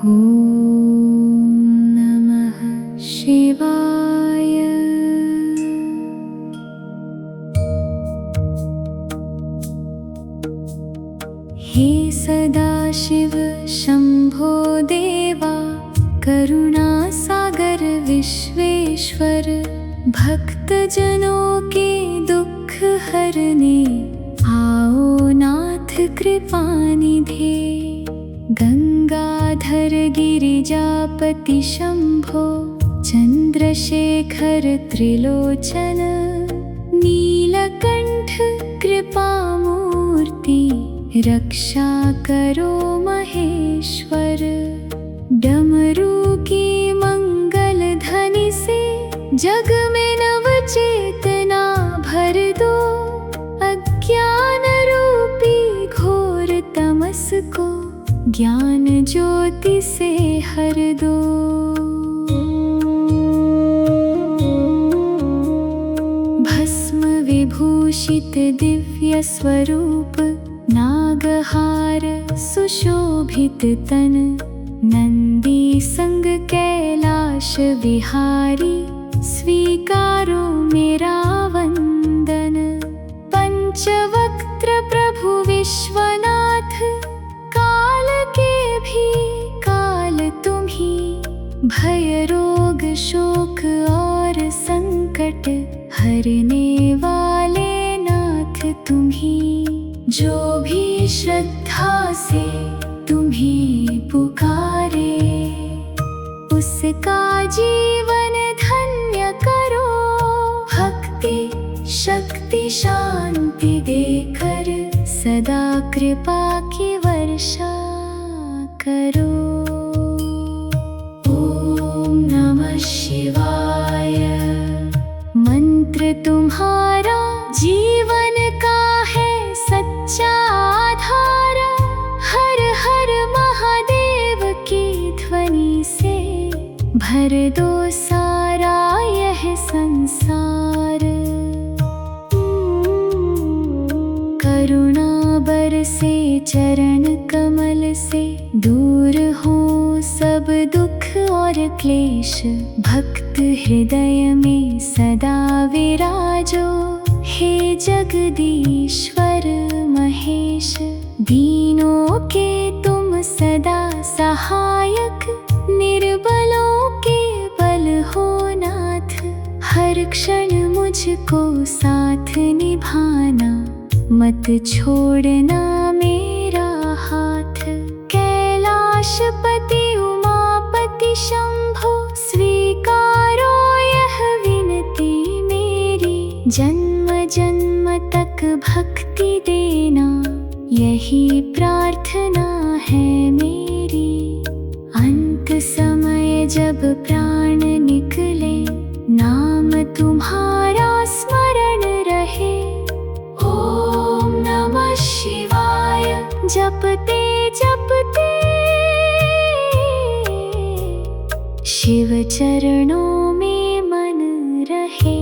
ॐ नमः शिवाय। हे सदाशिव शम्भो देवा, करुणासागर विश्वेश्वर, भक्तजनों के दुख हरने आओ नाथ कृपानिधे। गंगाधर गिरिजापति शंभो, चंद्रशेखर त्रिलोचन, नीलकंठ कृपामूर्ति, रक्षा करो महेश्वर। डमरू की मंगल ध्वनि से जग में नव चेतना भर दो। अज्ञान रूपी घोर तमस को ज्ञान ज्योति से हर दो। भस्म विभूषित दिव्य स्वरूप, नागहार सुशोभित तन, नंदी संग कैलाश विहारी, स्वीकारो मेरा वंदन। पंचवक्त्र प्रभु विश्वनाथ, काल के भी काल तुम्ही। भय रोग शोक और संकट हरने वाले नाथ तुम्ही। जो भी श्रद्धा से तुम्ही पुकारे, उसका जीवन धन्य करो। भक्ति शक्ति शांति देकर सदा कृपा की वर्षा करो। ओम नमः शिवाय। मंत्र तुम्हारा जीवन का है सच्चा आधार। हर हर महादेव की ध्वनि से भर दो सारा यह संसार। करुणा बरसे चरण कमल से, दूर हो सब दुख और क्लेश। भक्त हृदय में सदा विराजो, हे जगदीश्वर महेश। दीनों के तुम सदा सहायक, निर्बलों के बल हो नाथ। हर क्षण मुझको साथ निभाना, मत छोड़ना मेरा हाथ। कैलाशपति उमापति शंभो, स्वीकारो यह विनती मेरी। जन्म जन्म तक भक्ति देना, यही प्रार्थना है मेरी। अंत समय जब प्राण निकले, नाम तुम्हारा स्मरण रहे। ओम नमः शिवाय जपते जपते, शिव चरणों में मन रहे।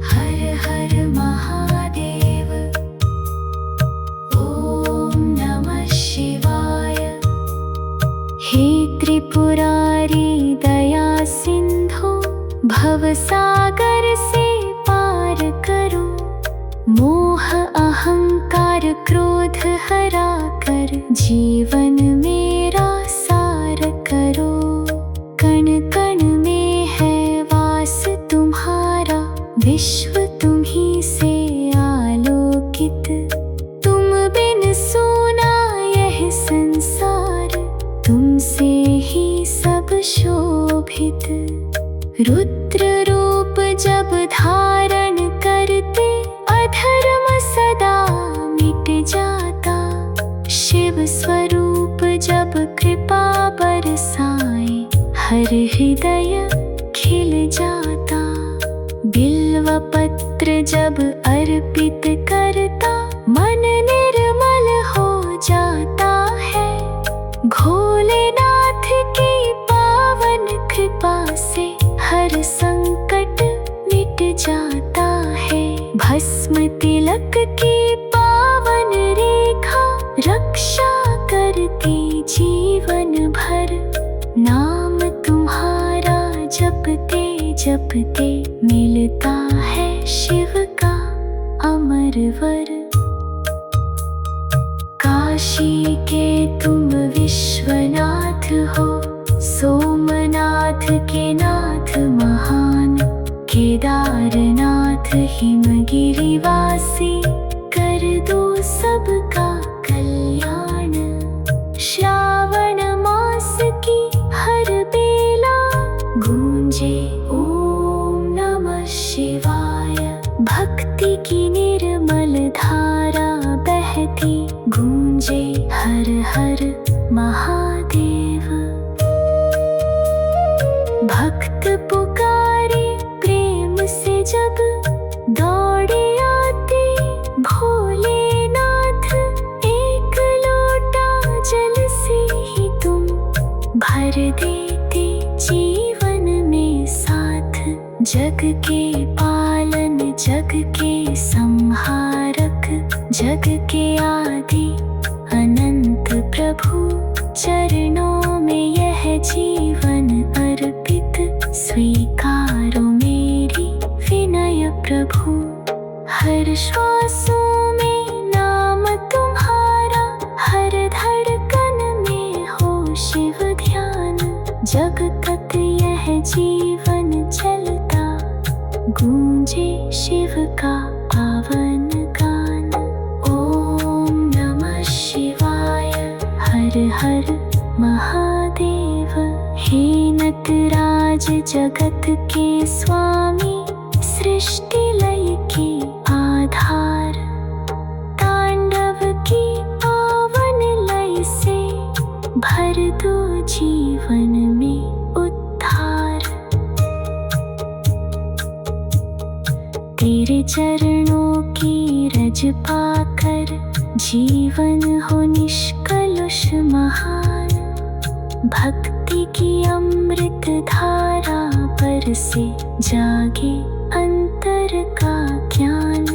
हर हर महादेव। ओम नमः शिवाय। हे त्रिपुरारी दया सिंधु, भवसागर से पार करो। मोह अहंकार क्रोध हरा कर, जीवन मेरा सार करो। कण कण में है वास तुम्हारा, विश्व तुम्ही से आलोकित। तुम बिन सोना यह संसार, तुमसे ही सब शोभित। रुद्र रूप जब धारण करते, अधर्म सदा मिट जाता। शिव स्वरूप जब कृपा बरसाए, हर हृदय खिल जाता। बिल्व पत्र जब अर्पित करता, मन निर्मल हो जाता है। भोलेनाथ की पावन कृपा से हर संकट मिट जाता है। भस्म तिलक की पावन रेखा, रक्षा करती जीवन भर। नाम तुम्हारा जपते जपते मिलता है शिव का अमर वर। काशी के तुम विश्वनाथ हो, सोमनाथ के नाथ महान, केदारनाथ हिमगिरिवासी, कर दो सबका कल्याण। श्रावण मास की हर बेला गूंजे ओम नमः शिवाय। भक्ति की निर्मल धारा बहती गूंजे हर हर महादेव। भक्त पुकारे प्रेम से जब, दौड़े आते भोलेनाथ। एक लोटा जल से ही तुम भर देते जीवन में साथ। जग के पालन जग के संहारक, जग के आदि अनंत प्रभु, चरणों में यह जीवन अर्पित। स्वीकारो मेरी विनय प्रभु, हर श्वासों में नाम तुम्हारा, हर धड़कन में हो शिव ध्यान। जग तक यह जीवन चलता गूंजे शिव का पावन गान। ओम नमः शिवाय, हर हर महादेव। हे नटराज जगत के स्वामी, सृष्टि लय की आधार। तांडव की पावन लय से भर दो जीवन में उद्धार। तेरे चरणों की रज पाकर जीवन हो निष्कलुष महान। भक्ति की अमृत धारा पर से जागे अंतर का ज्ञान।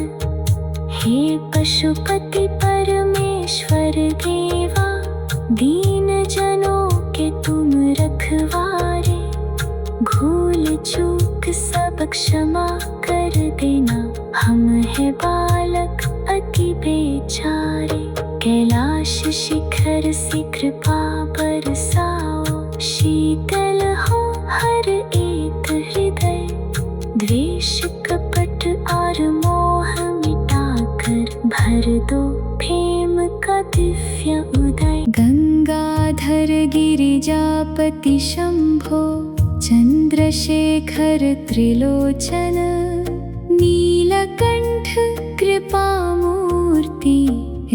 हे पशुपति परमेश्वर देवा, दीन जनों के तुम रखवारे। भूल चूक सब क्षमा कर देना, हम है बालक अति बेचारे। कैलाश शिखर से कृपा बरसाओ, शीतल हो हर एक हृदय। द्वेष कपट और मोह मिटाकर भर दो प्रेम का दिव्य उदय। गंगाधर गिरिजापति शंभो, चंद्रशेखर त्रिलोचन, नीलकंठ कृपामूर्ति,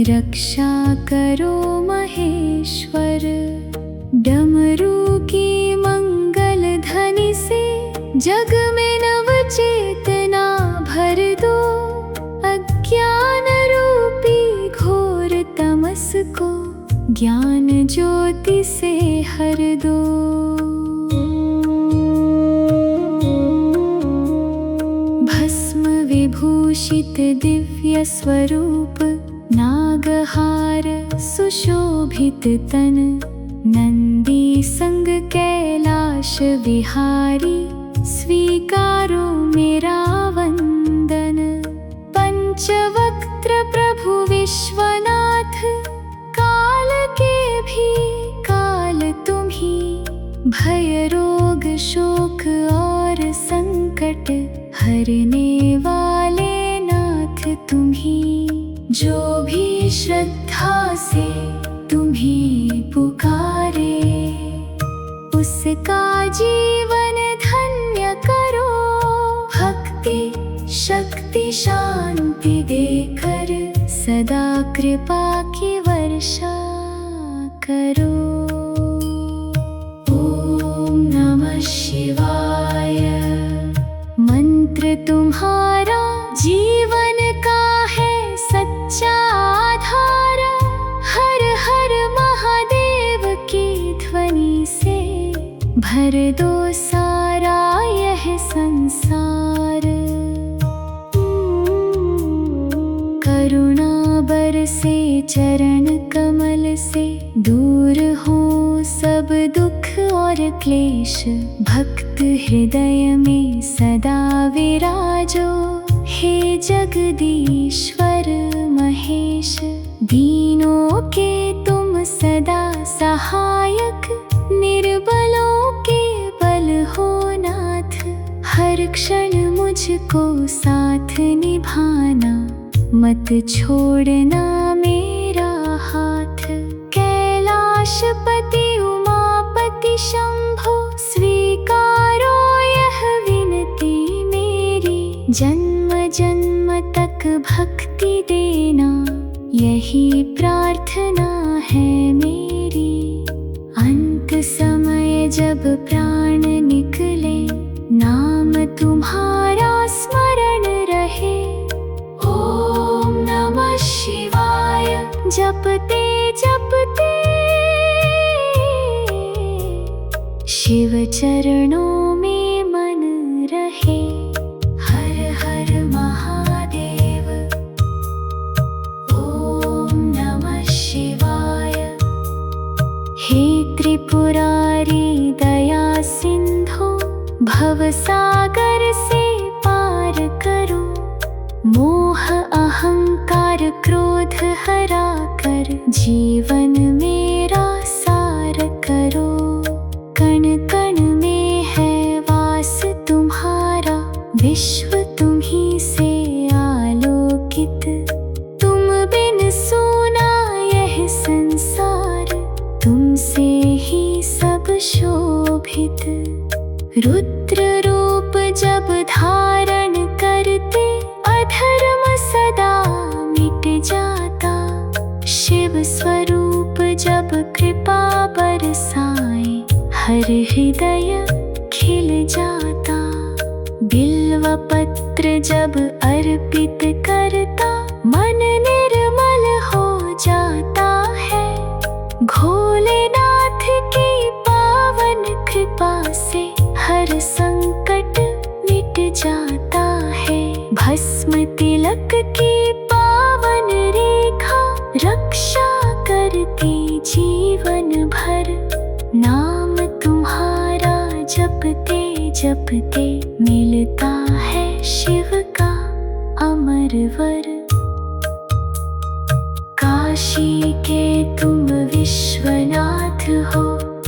रक्षा करो महेश्वर। डमरू की मंगल ध्वनि से जग में नव चेतना भर दो। अज्ञान रूपी घोर तमस को ज्ञान ज्योति से हर दो। भस्म विभूषित दिव्य स्वरूप, नागहार सुशोभित तन, नंदी संग कैलाश विहारी, स्वीकारो मेरा वंदन। पंचवक्त्र प्रभु विश्वनाथ, काल के भी काल तुम ही। भय रोग शोक और संकट हरने वाले नाथ तुम ही। जो भी श्रद्धा से तुम्हीं पुकारे, उसका जीवन धन्य करो। भक्ति शक्ति शांति देकर सदा कृपा की वर्षा करो। ओम नमः शिवाय। मंत्र तुम्हारा जीवन का है सच्चा आधार। हर हर महादेव की ध्वनि से भर दो सारा यह संसार। करुणा बरसे चरण कमल से, दूर हो सब दुख और और क्लेश भक्त हृदय में सदा विराजो। हे जगदीश्वर महेश, दीनों के तुम सदा सहायक, निर्बलों के बल हो नाथ। हर क्षण मुझको साथ निभाना, मत छोड़ना मेरा हाथ। कैलाशपति उमापति शंभो, स्वीकारो यह विनती मेरी। जन्म जन्म तक भक्ति देना, यही प्रार्थना है मेरी। अंत समय जब प्राण निकले, नाम तुम्हारा स्मरण रहे। ओम नमः शिवाय जपते जपते, शिव चरणों में मन रहे। हर हर महादेव। ओम नमः शिवाय। हे त्रिपुरारी दया सिंधु, भवसागर से पार करो। मोह अहंकार क्रोध हरा कर, जीवन मेरा सार करो। कण कण में है वास तुम्हारा, विश्व तुम्ही से आलोकित। तुम बिन सोना यह संसार, तुमसे ही सब शोभित। रुद्र रूप जब धारण करते, अधर्म सदा मिट जाता। शिव स्वरूप जब कृपा बरसाए, हर हृदय खिल जाता। बिल्व पत्र जब अर्पित करता, मन निर्मल हो जाता है। भोलेनाथ की पावन कृपा से, हर संकट मिट जाता है। भस्म तिलक की पावन रेखा, रक्षा करती जीवन भर। नाम तुम्हारा जपते जपते, मिलता है शिव का अमर वर। काशी के तुम विश्वनाथ हो,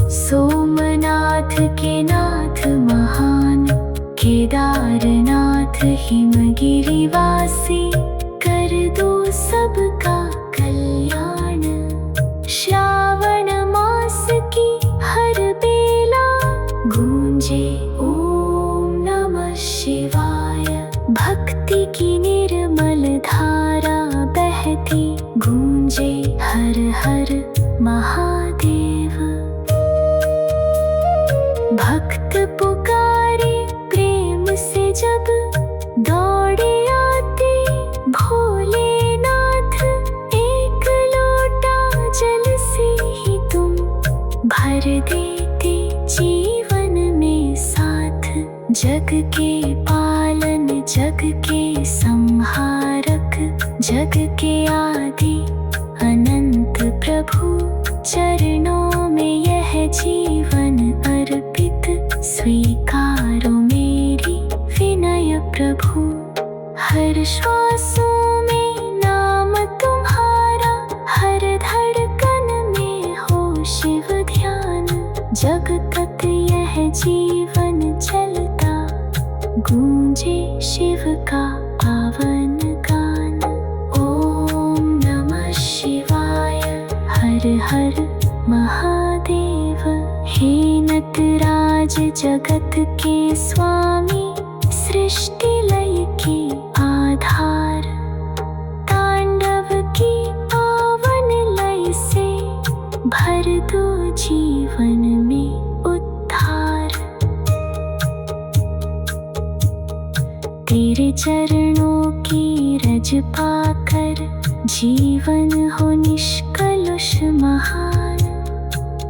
सोमनाथ के नाथ महान। केदारनाथ हिमगिरिवासी, कर दो सबका कल्याण। श्रावण मास की हर बेला, गूंजे ओम नमः शिवाय। भक्ति की निर्मल धारा बहती, गूंजे हर हर महादेव। भक्त पुकारे प्रेम से जब, दौड़े आते भोलेनाथ। एक लोटा जल से ही तुम भर देते जीवन में साथ। जग के पालन जग के संहारक, जग के आदि अनंत प्रभु। चरणों में यह जीवन अर्पित, स्वीकारो मेरी विनय प्रभु। हर श्वासों में नाम तुम्हारा, हर धड़कन में हो शिव ध्यान। जग तक यह जीवन चलता, गूंजे शिव का पावन गान। ओम नमः शिवाय। हर हर महादेव। हे नटराज जगत के स्वामी, सृष्टि लय के आधार। तांडव की पावन लय से, भर दो जीवन में उद्धार। तेरे चरणों की रज पाकर, जीवन हो निष्कलुष महान।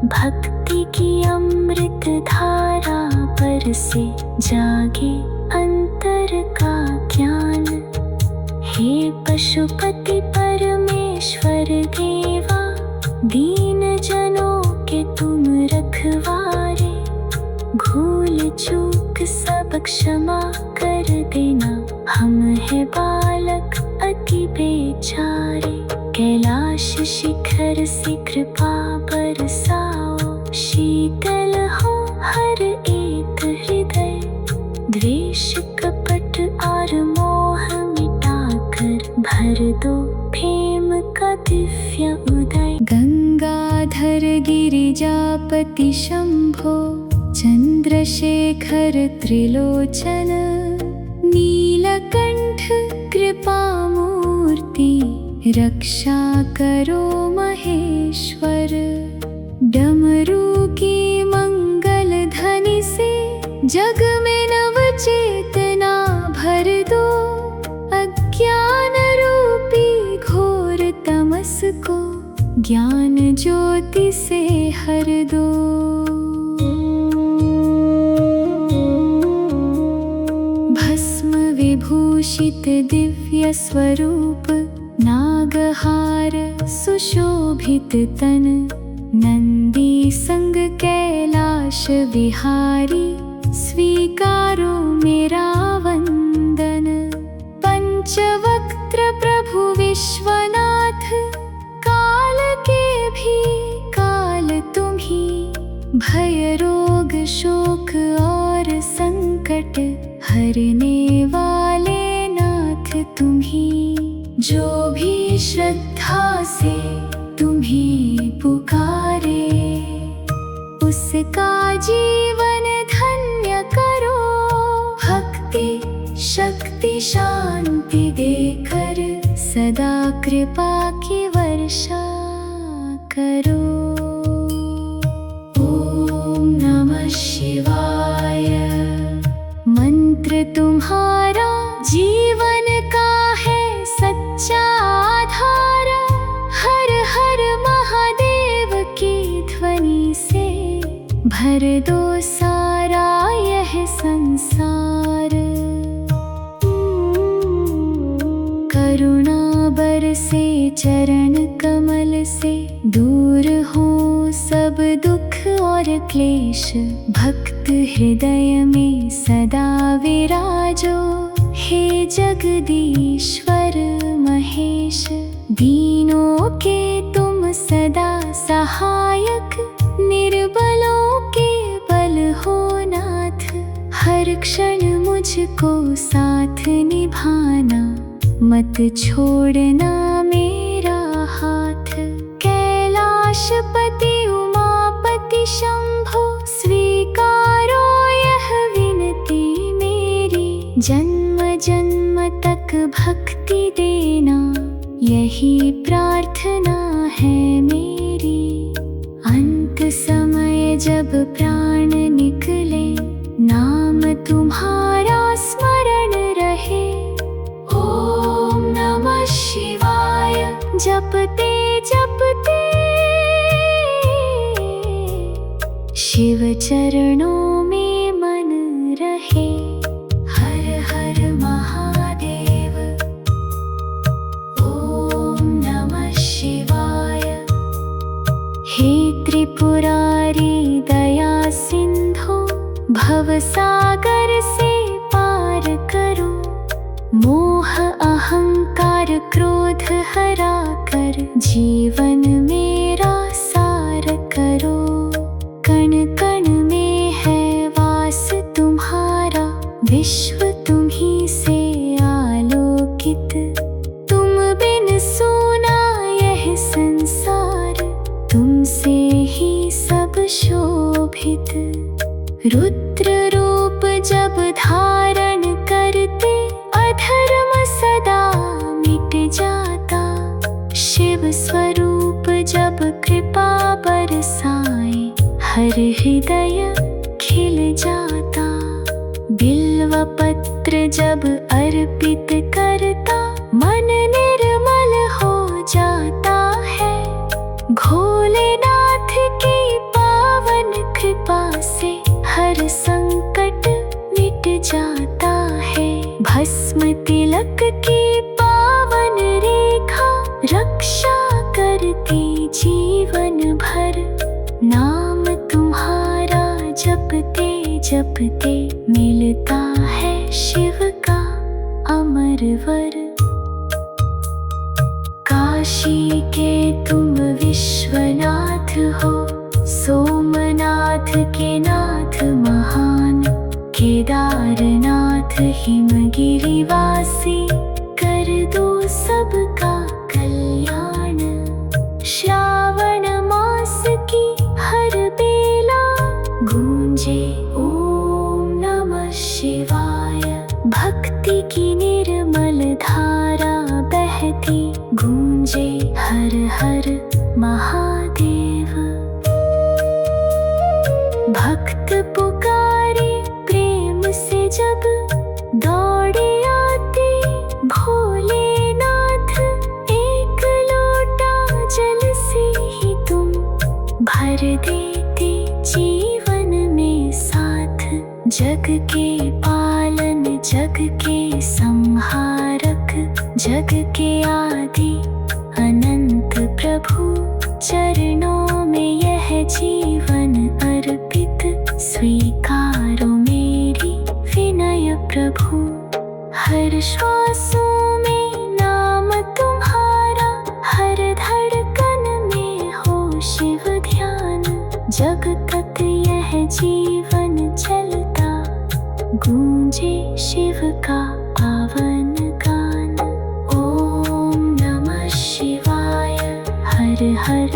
भक्ति की अमृत धारा पर से, जागे अंतर का ज्ञान। हे पशुपति परमेश्वर देवा, दीन जनों के तुम रखवारे। चूक सब क्षमा कर देना। हम है बालक अति बेचारे, कैलाश शिखर से कृपा बरसाओ। शीतल हो हर एक हृदय, द्वेष कपट और मोह मिटाकर भर दो प्रेम का दिव्य उदय। गंगाधर गिरिजापति शंभो, चंद्रशेखर त्रिलोचन, नीलकंठ कृपामूर्ति, रक्षा करो महेश्वर। डमरू की मंगल ध्वनि से जग में नव चेतना भर दो। अज्ञान रूपी घोर तमस को ज्ञान ज्योति से हर दो। भस्म विभूषित दिव्य स्वरूप, नागहार सुशोभित तन, नंदी संग कैलाश विहारी, स्वीकारो मेरा वंदन। पंचवक्त्र प्रभु विश्वनाथ, काल के भी काल तुम ही। भय रोग शोक और संकट हरने वाले नाथ तुम ही। जो भी श्रद्धा से तुम्हें पुकारे, उसका जीवन धन्य करो। भक्ति शक्ति शांति देकर सदा कृपा की वर्षा करो। ओम नमः शिवाय। मंत्र तुम्हारा जीवन का है सच्चा आधार। हर हर महादेव की ध्वनि से भर दो सारा यह संसार। करुणा बरसे चरण कमल से, दूर हो सब दुख और क्लेश। भक्त हृदय में सदा विराजो, हे जगदीश्वर महेश। दीनों के तुम सदा सहायक, निर्बलों के बल हो नाथ। हर क्षण मुझको साथ निभाना, मत छोड़ना मेरा हाथ। कैलाशपति उमापति शंभो, स्वीकारो यह विनती मेरी। जन्म जन्म तक भक्ति देना, यही प्रार्थना है मेरी। अंत समय जब प्राण निकले, नाम तुम्हारा स्मरण रहे। ओम नमः शिवाय जपते जपते, शिव चरणों में मन रहे। हर हर महादेव। ओम नमः शिवाय। हे त्रिपुरारी दया सिंधु, भवसागर से पार करो। मोह अहंकार क्रोध हरा कर, जीवन मेरा सार करो। कण कण में है वास तुम्हारा, विश्व तुम्ही से आलोकित। तुम बिन सोना यह संसार, तुमसे ही सब शोभित। रुद्र रूप जब धारण करते, अधर्म सदा मिट जाता। शिव स्वरूप जब कृपा बरसाए, हर हृदय खिल जाता। बिल्व पत्र जब अर्पित करता, मन निर्मल हो जाता है। भोलेनाथ की पावन कृपा से हर संकट मिट जाता है। भस्म तिलक की पावन रेखा, रक्षा करती जीवन भर। नाम तुम्हारा जपते जपते मिलता है शिव का अमर वर। काशी के तुम विश्वनाथ हो, सोमनाथ के नाथ महान, केदारनाथ हिमगिरिवासी, कर दो सबका कल्याण। श्रावण मास की हर बेला गूंजे ओम नमः शिवाय। भक्ति की निर्मल धारा बहती, गूंजे हर हर महादेव। भक्त पुकारे प्रेम से जब, दौड़े आते भोलेनाथ। एक लोटा जल से ही तुम भर देते जीवन में साथ। जग के पालन, जग के संहारक, जग के आदि अनंत प्रभु, चरणों में यह जीवन अर्पित। स्वीकारो मेरी विनय प्रभु, हर श्वासों में नाम तुम्हारा, हर धड़कन में हो शिव ध्यान। जग तक यह जीवन चलता, गूंजे शिव का पावन गान। ओम नमः शिवाय, हर हर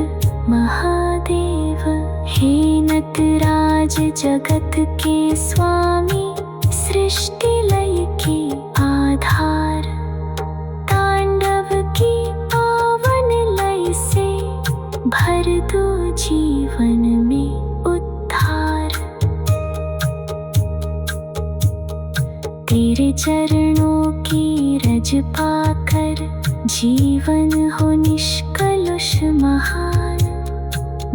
महादेव। हे नटराज जगत के स्वामी, सृष्टि लय की आधार। तांडव की पावन लय से भर दो जीवन में उद्धार। तेरे चरणों की रज पाकर, जीवन हो निष्कलुष महान।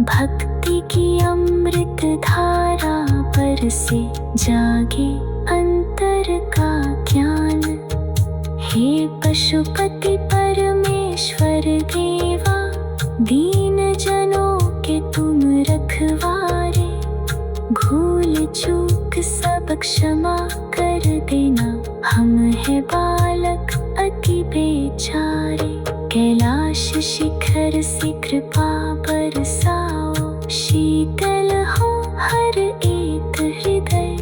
भक्ति की अमृत धारा पर से जागे अंतर का ज्ञान। हे पशुपति परमेश्वर देवा, दीन जनों के तुम रखवारे। भूल चूक सब क्षमा कर देना, हम है बालक अति बेचारे। कैलाश शिखर से कृपा बरसाओ, शीतल हो हर एक हृदय।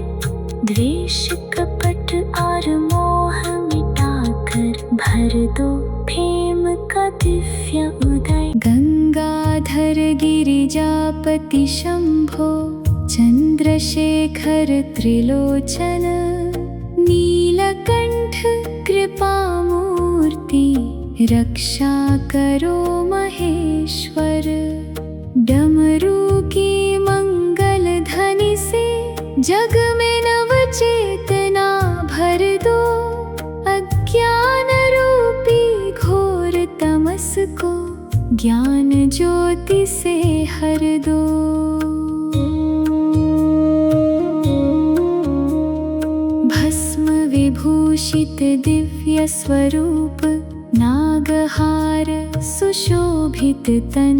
द्वेष कपट और मोह मिटाकर, भर दो प्रेम का दिव्य उदय। गंगाधर गिरिजापति शंभो, चंद्रशेखर त्रिलोचन। नीलकंठ कृपामूर्ति, रक्षा करो महेश्वर। डमरू की मंगल ध्वनि से, जग में नव चेतना भर दो। अज्ञान रूपी घोर तमस को, ज्ञान ज्योति से हर दो। भस्म विभूषित दिव्य स्वरूप, नागहार सुशोभित तन।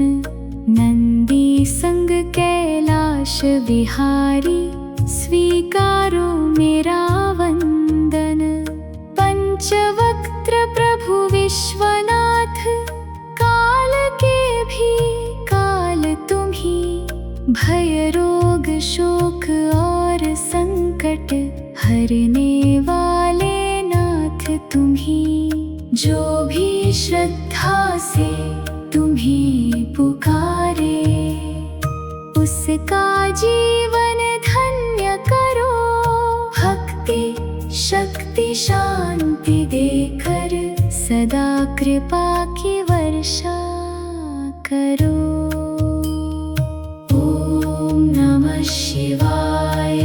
नंदी संग कैलाश विहारी, स्वीकारो मेरा वंदन। पंचवक्त्र प्रभु विश्वनाथ, काल के भी काल तुम ही। भय रोग शोक और संकट, हरने वाले नाथ तुम ही। जो भी श्रद्धा से तुम्हीं पुकारे, उसका जीवन धन्य करो। भक्ति शक्ति शांति देकर, सदा कृपा की वर्षा करो। ओम नमः शिवाय।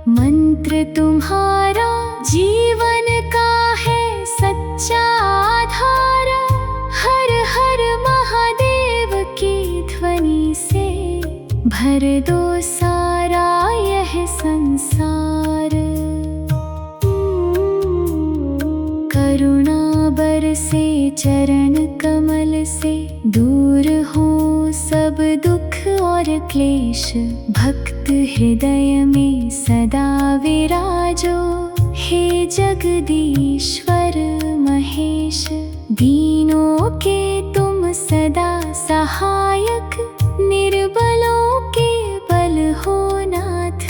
मंत्र तुम्हारा जीवन का है सच्चा आधार। हर हर महादेव की ध्वनि से, भर दो सारा यह संसार। करुणा बरसे चरण कमल से, दूर हो सब दुख और सार क्लेश भक्त हृदय में सदा विराजो। हे जगदीश्वर महेश, दीनों के तुम सदा सहायक, निर्बलों के बल हो नाथ।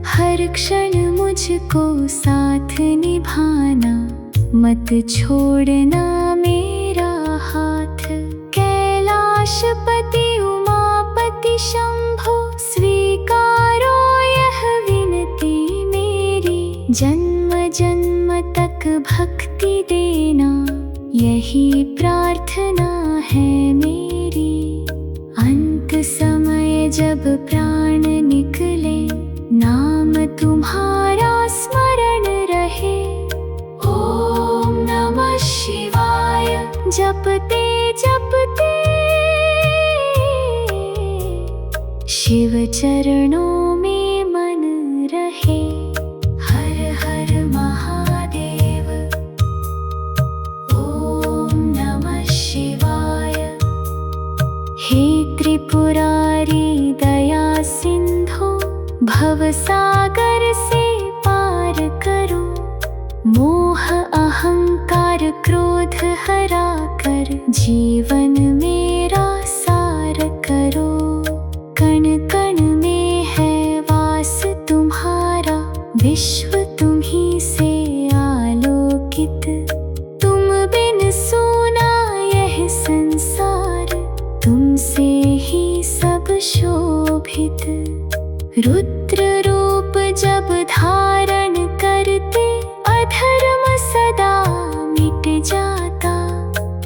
हर क्षण मुझको साथ निभाना, मत छोड़ना मेरा हाथ। कैलाशपति उमापति शंभो, स्वीकारो यह विनती मेरी। जन्म जन्म तक भक्ति देना, यही प्रार्थना है मेरी। अंत समय जब प्राण निकले, नाम तुम्हारा स्मरण रहे। ओम नमः शिवाय जपते जपते, शिव चरणों में मन रहे। हर हर महादेव। ओम नमः शिवाय। हे त्रिपुरारी दया सिंधो, भवसागर से पार करो। मोह अहंकार क्रोध हरा कर, जीवन मेरा सार करो। कण कण में है वास तुम्हारा, विश्व तुम्ही से आलोकित। तुम बिन सोना यह संसार, तुमसे ही सब शोभित। रुद्र रूप जब धारण करते, अधर्म सदा मिट जाता।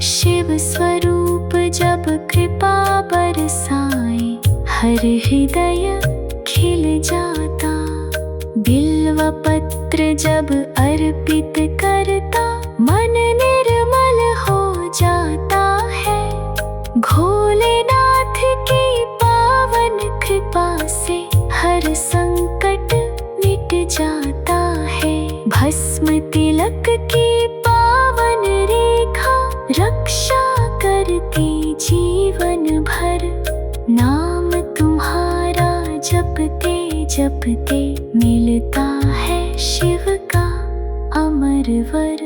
शिव स्वरूप जब कृपा बरसाए, हर हृदय खिल जाता। बिल्व पत्र जब अर्पित करता, मन निर्मल हो जाता है। भोलेनाथ की पावन कृपा से, हर संकट मिट जाता है। भस्म तिलक की पावन रेखा, रक्षा करती जीवन भर। नाम तुम्हारा जपते जपते, मिलता है शिव का अमर वर।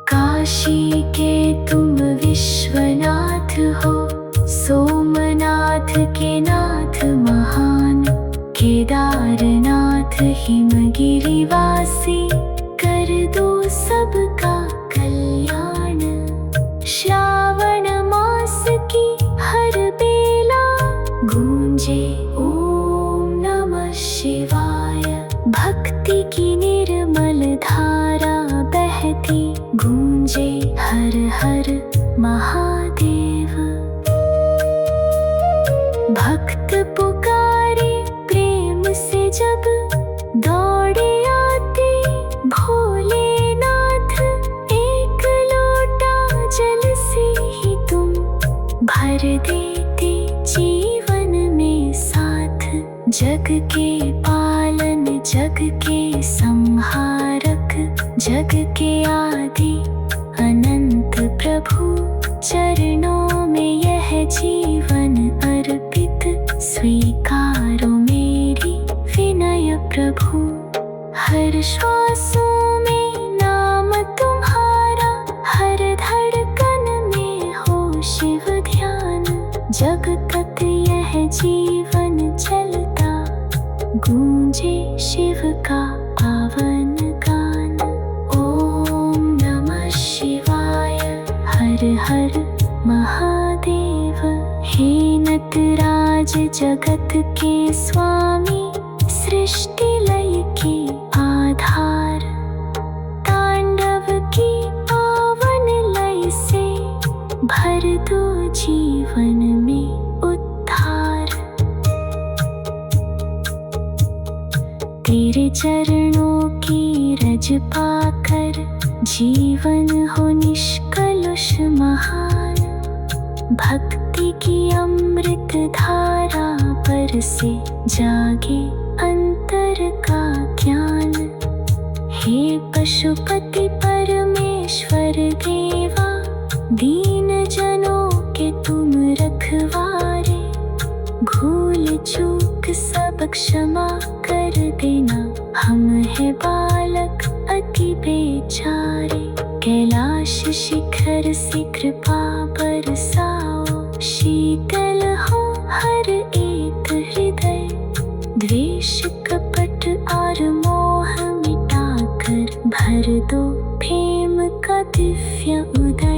काशी के तुम विश्वनाथ हो, सोमनाथ के नाथ महान। केदारनाथ हिमगिरिवासी, कर दो सबका कल्याण। श्रावण मास की हर बेला, गूंजे ओम नमः शिवाय। भक्ति की निर्मल धारा बहती, गूंजे हर हर महादेव। भक्त पुकारे प्रेम से जब, दौड़े आते भोलेनाथ। एक लोटा जल से ही तुम भर देते जीवन में साथ। जग के पालन जग के संहारक, जग के आदि अनंत प्रभु। चरणों में यह जीवन अर्पित, स्वीकारो मेरी विनय प्रभु। हर श्वासों में नाम तुम्हारा, हर धड़कन में हो शिव ध्यान। जग तक यह जीवन चलता, गूंजे शिव का पावन गान। ओम नमः शिवाय। हर हर महादेव। हे नटराज जगत के स्वामी, सृष्टि लय के आधार। तांडव की पावन लय से, भर दो जीवन में उद्धार। तेरे चरणों की रज पाकर, जीवन हो निष्कलुष महान। भक्ति की अमृत धारा पर से, जागे अंतर का ज्ञान। हे पशुपति परमेश्वर देवा, दीन जनों के तुम रखवारे। भूल चूक सब क्षमा कर देना, हम है बालक अति बेचारे। कैलाश शिखर से कृपा बरसाओ, शीतल हो हर एक हृदय। द्वेष कपट और मोह मिटाकर भर दो प्रेम का दिव्य उदय।